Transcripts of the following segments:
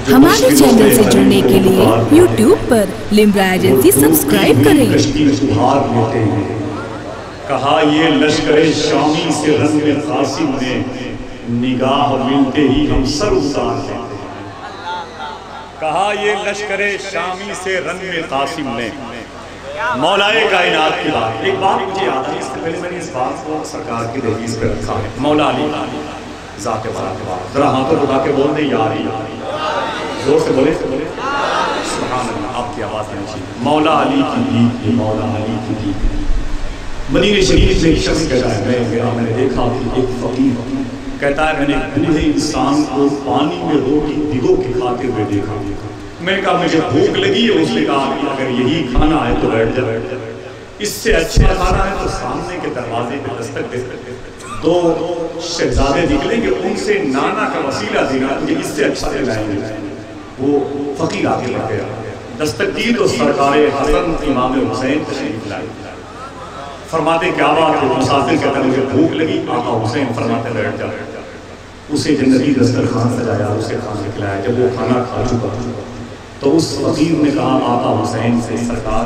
हमारे चैनल से जुड़ने के लिए YouTube पर लिम्रा एजेंसी सब्सक्राइब करें। कहा ये लश्कर शामी से रंग कासिम ने निगाह मिलते ही हम सर उतार लेते हैं। कहा ये लश्कर शामी से रंग कासिम ने मौलाए कायनात की बात। एक बात मुझे याद है, इससे पहले मैंने इस बात को सरकार की दहलीज पे रखा है। मौला अली ज़ाते बात जरा हाथों उठा के बोल दे यारी, जोर से बोले सुभान अल्लाह। आपकी आवाज़ नहीं चाहिए। मौला अली की दीद, मौला अली की दीद। मदीने शरीफ से एक शख्स कहता है, मैं गया, मैंने देखा कि एक फकीर कहता है मैंने बूढ़े इंसान को पानी में रोटी भिगो के खाते हुए देखा। मैंने कहा मुझे भूख लगी है। उसने कहा कि अगर यही खाना है तो बैठ जा, इससे अच्छा खाना है तो सामने के दरवाजे पे दस्तक दे। दो शहजादे निकलेंगे, उनसे नाना का वसीला देना, तुझे इससे अच्छा दिलाएंगे। वो फकीर आगे लग गया, दस्तक दी तो सरकार हसन इमाम हुसैन तशरीफ लाए। फरमाते क्या बात है? मुसाफिर कहता मुझे भूख लगी। आका हुसैन फरमाते बैठ जा। उसे जन्नती दस्तरखान सजाया, उसे खाना खिलाया। जब वो खाना खा चुका तो उस फकीर ने कहा आका हुसैन से, सरकार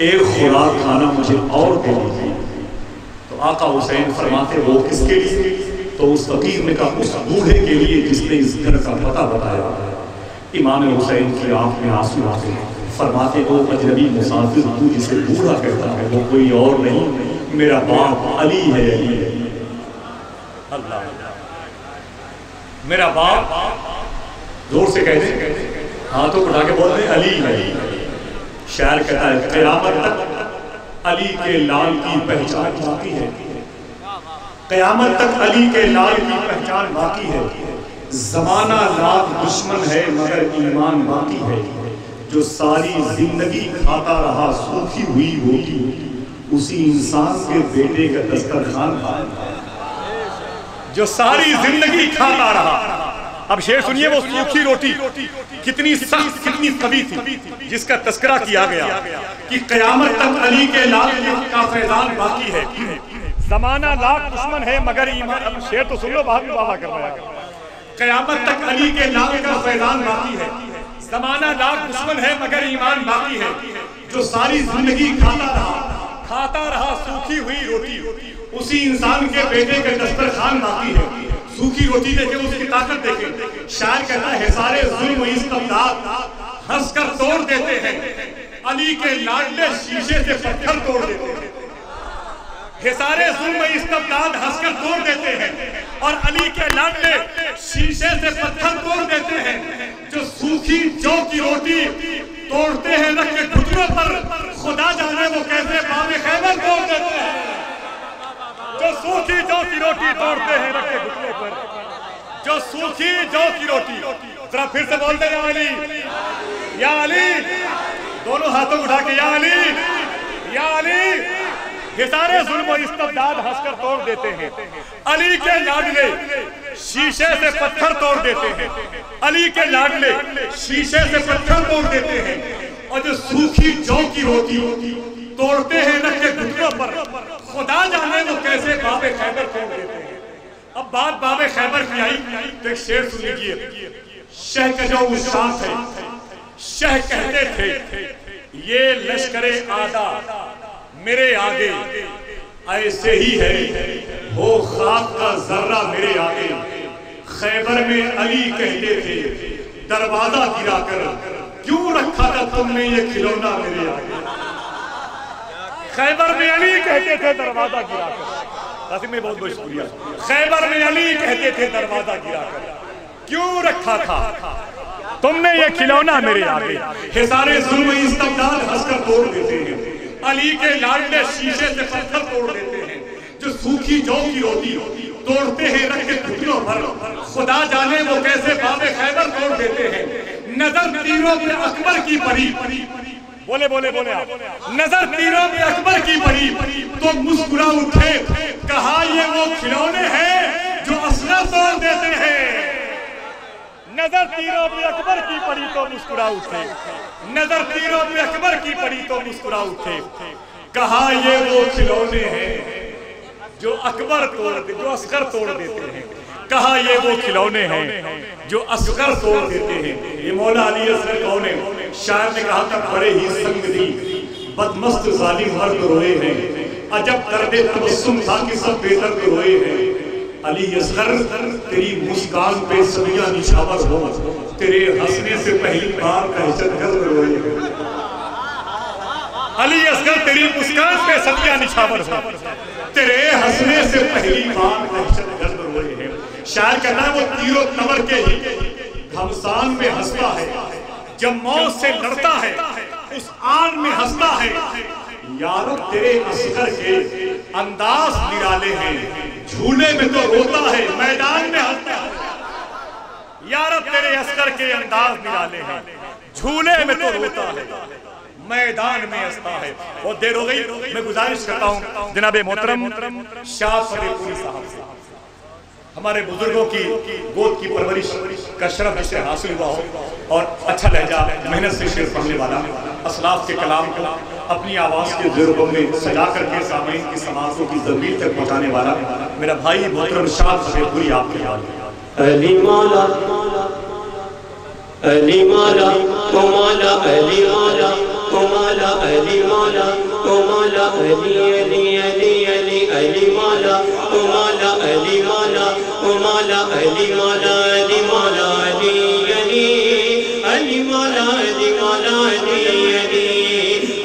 एक खुराक खाना मुझे और दे दीजिए। तो आका हुसैन फरमाते वो किसके लिए? तो उस फकीर ने कहा उस बूढ़े के लिए जिसने इस घर का पता बताया। इमाम हुसैन की आंख में आंसू आते हैं। फरमाते वो अजनबी मुसाफिर तू जिसे बूढ़ा कहता है वो कोई और नहीं, मेरा बाप अली है। अली अल्लाह, मेरा बाप जोर से कहते, हाथों उठा के बोल रहे अली अली। शायर कहता है क़यामत तक अली के लाल की पहचान बाकी है। क़यामत तक अली के लाल की पहचान बाकी है। ज़माना लाख दुश्मन है मगर ईमान बाकी है। जो सारी जिंदगी खाता रहा सूखी हुई रोटी, उसी इंसान के बेटे का दस्तरखान। जो सारी जिंदगी खाता रहा। अब शेर सुनिए, वो सूखी रोटी कितनी सख्त कितनी कड़ी थी, जिसका तस्करा किया गया कि क़यामत तक अली के लाल का फैज़ान बाकी है। ज़माना लाख दुश्मन है मगर ईमान। अब शेर तो सुन लो, बाहर भी वादा कर रहा है। क़यामत तक अली के लाल का फैज़ान बाकी है। ज़माना लाख दुश्मन है मगर ईमान बाकी है। जो सारी जिंदगी खाता रहा सूखी हुई रोटी, उसी इंसान के बेटे के दस्तरखान बाकी है। सूखी रोटी देखे, उसकी ताकत देखे। शायर कहता है सारे जुल्म इस्तबदाद हंसकर तोड़ देते हैं, अली के लाडले शीशे से पत्थर तोड़ देते हैं। सारे जुल्म इस्तबदाद हंसकर तोड़ देते हैं और अली के लाडले शीशे से पत्थर तोड़ देते हैं। जो सूखी जौ की रोटी तोड़ते हैं रख के घुटनों पर, खुदा जाने वो कैसे बाबे खैबर तोड़ देते हैं। जो सूखी जौ की रोटी तोड़ते हैं रख के घुटने पर, जो सूखी जौ की रोटी। जरा फिर से बोलते हैं अली या अली, दोनों हाथों उठा के या अली या अली। ये सारे जुल्म इस्तबदाद हंसकर तोड़ देते हैं, अली के लाडले शीशे से पत्थर तोड़ देते हैं। अली के लाडले शीशे से पत्थर तोड़ देते हैं। और जो सूखी जौ की रोटी तोड़ते हैं रख के घुटनों पर, खुदा जाने वो कैसे बाबे खैबर तोड़ देते हैं। अब बात बाबे खैबर की आई तो एक शेर सुन लीजिए। शह का जो उस्ताद थे, शह कहते थे ये लश्करे आदा मेरे आगे ऐसे ही है, हो खाक का जर्रा मेरे आगे। खैबर में अली कहते थे दरवाजा गिरा कर, क्यों रखा था तुमने ये खिलौना मेरे आगे। खैबर में अली कहते थे दरवाजा गिरा कर, कासिम में बहुत बहुत शुक्रिया। खैबर में अली कहते थे दरवाजा गिरा कर, क्यों रखा था तुमने ये खिलौना मेरे आगे। हे सारे जुल्म इस्तबदाद हंसकर तोड़ देते हैं, अली के लाडले शीशे से पत्थर तोड़ देते हैं। जो सूखी जौ की रोटी तोड़ते हैं रख के घुटनों पर, खुदा जाने वो कैसे बाबे खैबर तोड़ देते हैं। नजर तीरों पे अकबर की पड़ी, बोले बोले बोले आप। नजर तीरों पे अकबर की पड़ी तो मुस्कुरा उठे, कहा ये वो खिलौने हैं जो असला तोड़ देते हैं। नजर तीरों पे अकबर की पड़ी तो मुस्कुरा उठे, नजर तीरों पे अकबर की पड़ी तो मुस्कुरा उठे। कहा ये वो खिलौने हैं जो अकबर तोड़ दे, जो असगर तोड़ देते हैं। کہا یہ وہ کھلونے ہیں جو اصغر توڑ دیتے ہیں. یہ مولا علی اصغر کون ہے؟ شاعر نے کہا تھا بڑے ہی سنگ دی بدمست ظالم مرد روئے ہیں، عجب درد تبسم تھا کہ سب بے درد روئے ہیں. علی اصغر تیری مسکان پہ سبیاں نچھاور ہو، تیرے ہنسنے سے پہلی بار دہشت گرد روئے ہیں. علی اصغر تیری مسکان پہ سبیاں نچھاور ہو، تیرے ہنسنے سے پہلی بار دہشت گرد روئے ہیں. شاعر کہتا ہے وہ تیر و تمر کے ہی گھمسان میں ہنستا ہے، جب موت سے لڑتا ہے اس آن میں ہنستا ہے. یارو تیرے اصغر کے انداز نرالے ہیں، جھولے میں تو روتا ہے میدان میں ہنستا ہے. یارو تیرے اصغر کے انداز نرالے ہیں، جھولے میں تو روتا ہے میدان میں ہنستا ہے. بہت دیر ہو گئی، میں گزارش کرتا ہوں جناب محترم شاہ فریدی پوری صاحب سے، ہمارے بزرگوں کی گود کی پرورش کا شرف جسے حاصل ہوا ہو اور اچھا لہجہ محنت سے شعر پڑھنے والا، اسلاف کے کلام کو اپنی آواز کے ذروبوں میں سجا کر کے سامعین کی سماعتوں کی ضمیر تک پہنچانے والا میرا بھائی محترم شاہ فریدی پوری آپ کے حال. علی مولا علی مولا او مولا علی مولا او مولا علی مولا او مولا علی علی علی علی علی مولا او مولا علی مولا او مولا علی مولا علی مولا علی علی علی مولا علی مولا علی علی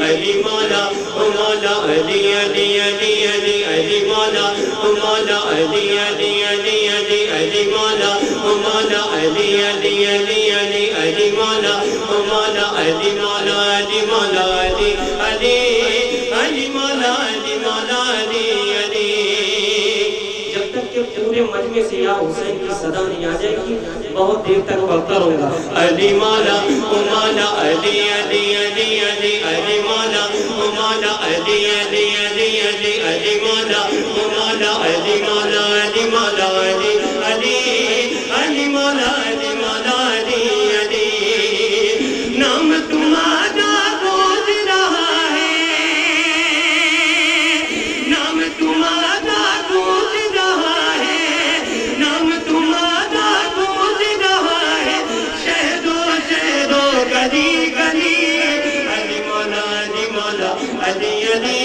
علی مولا او مولا علی علی علی علی علی مولا او مولا علی علی علی علی علی مولا او مولا علی علی علی علی علی مولا او مولا علی مولا علی مولا علی علی علی مولا علی مولا علی علی. جب تک کہ پورے مجمع سے یا حسین کی صدا نہیں آ جائے گی بہت دیر تک پڑھتا رہوں گا. علی مولا او مولا علی علی علی علی علی مولا او مولا علی علی علی علی علی مولا او مولا علی مولا علی مولا علی علی علی مولا علی مولا علی علی. نام تمہارا گونج رہا ہے، نام تمہارا گونج رہا ہے، نام تمہارا گونج رہا ہے شہدوں شہدوں گلی گلی. علی مولا علی مولا علی علی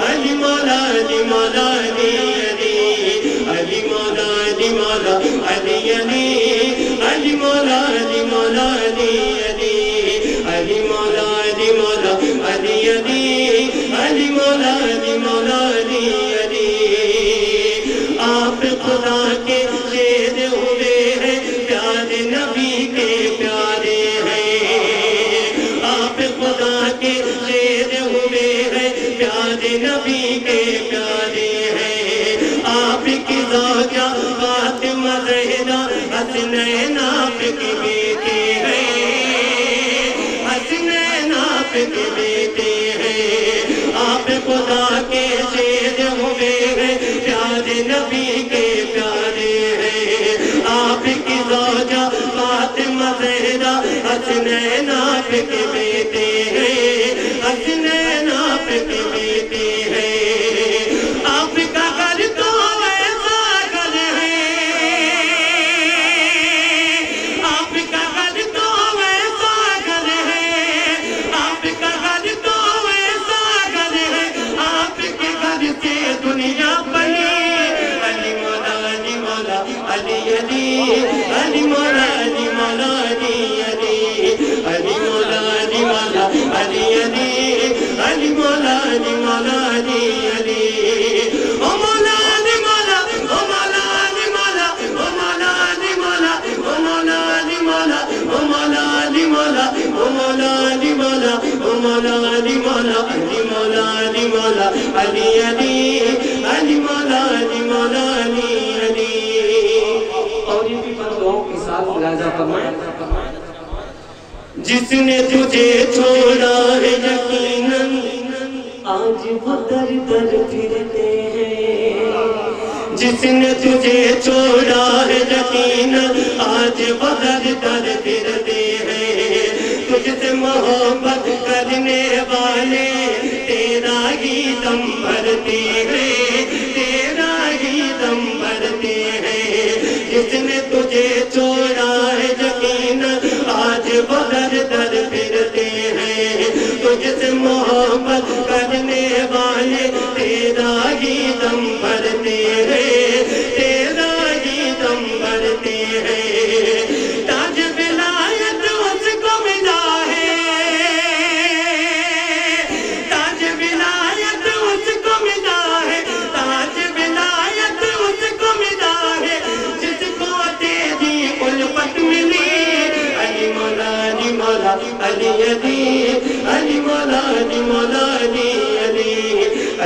علی مولا علی مولا علی علی علی مولا علی مولا علی علی علی مولا علی مولا علی علی علی مولا علی مولا علی علی علی مولا علی مولا علی علی. آپ خدا کے شیر ہوئے ہیں، پیارے نبی کے پیارے ہیں. آپ خدا کے شیر ہوئے ہیں، پیارے نبی کے پیارے ہیں. آپ کی زوجہ فاطمہ زہرا حسنین آپ کے بیٹے ہیں، حسنین آپ کے بیٹے ہیں. آپ خدا کے شیر ہوئے ہیں، پیارے نبی کے پیارے ہیں. آپ کی زوجہ فاطمہ زہرا حسنین آپ کے بیٹے ہیں، حسنین آپ کے بیٹے ہیں. آپ کا گھر تو ایسا گھر ہے، آپ کا گھر تو ایسا گھر ہے، آپ کا گھر تو ایسا گھر ہے، آپ کے گھر سے دنیا بنی. علی مولا علی مولا علی علی علی مولا علی مولا علی علی علی مولا علی مولا علی علی علی مولا علی مولا علی علی. او مولا علی مولا او مولا علی مولا او مولا علی مولا او مولا علی مولا او مولا علی مولا او مولا علی مولا او مولا علی مولا علی مولا علی مولا علی علی علی مولا علی مولا علی علی. اور یہ بھی بندوں کے ساتھ ملاحظہ فرمائیں. جس نے تجھے چھوڑا ہے یقیناً آج وہ در در پھرتے ہیں. جس نے تجھے چھوڑا ہے یقیناً آج وہ در در پھرتے ہیں. تجھ سے محبت کرنے والے تیرا ہی دم بھرتے ہیں، تیرا ہی دم بھرتے ہیں. अली अली अली मौला अली मौला अली अली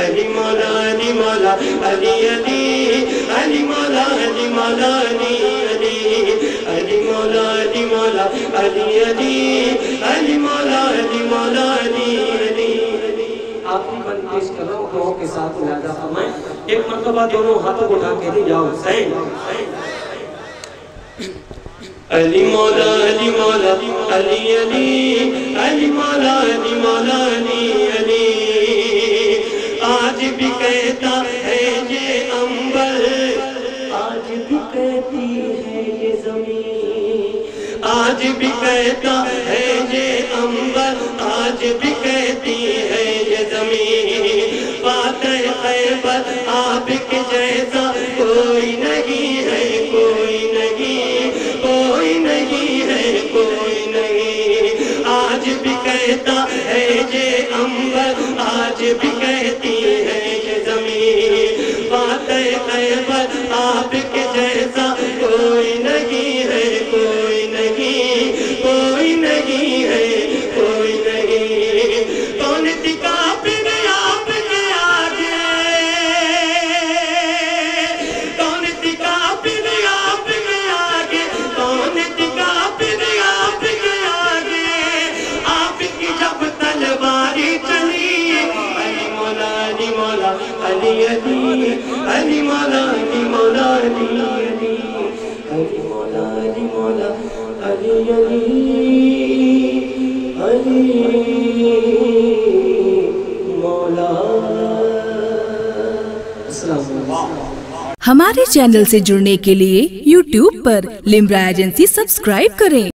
अली मौला अली मौला अली अली अली मौला अली मौला अली अली अली मौला अली मौला अली अली अली मौला अली मौला अली अली। आखिरी बंद पेश कर रहा हूँ, दुआओं के साथ मुलाजा फरमाएं। एक मर्तबा दोनों हाथों को उठा के दी जाओ हुसैन। अली मौला अली मौला अली अली अली मौला अली मौला अली अली। आज भी कहता है ये अंबर, आज भी कहती है ये ज़मीन, आज भी कहता है ये अंबर, आज भी कहती है ये ज़मीन। फातह खैबर आपके जैसा कोई नहीं है, कोई नहीं, कोई नहीं है, कोई नहीं। आज भी कहता है ये अंबर, आज भी कहती है ये ज़मीन। फातह खैबर आपके जैसा कोई नहीं है, कोई नहीं, कोई नहीं है, कोई नहीं। कौन टिका फिर आपके आगे, कौन टिका फिर आपके आगे, कौन टिका फिर आपके आगे। आपकी जब तलवारी चली, अली मौला अली मौला अली अली अली मौला अली मौला अली अली अली मौला अली मौला अली अली अली मौला। अस्सलाम वालेकुम। हमारे चैनल से जुड़ने के लिए YouTube पर लिम्रा एजेंसी सब्सक्राइब करें।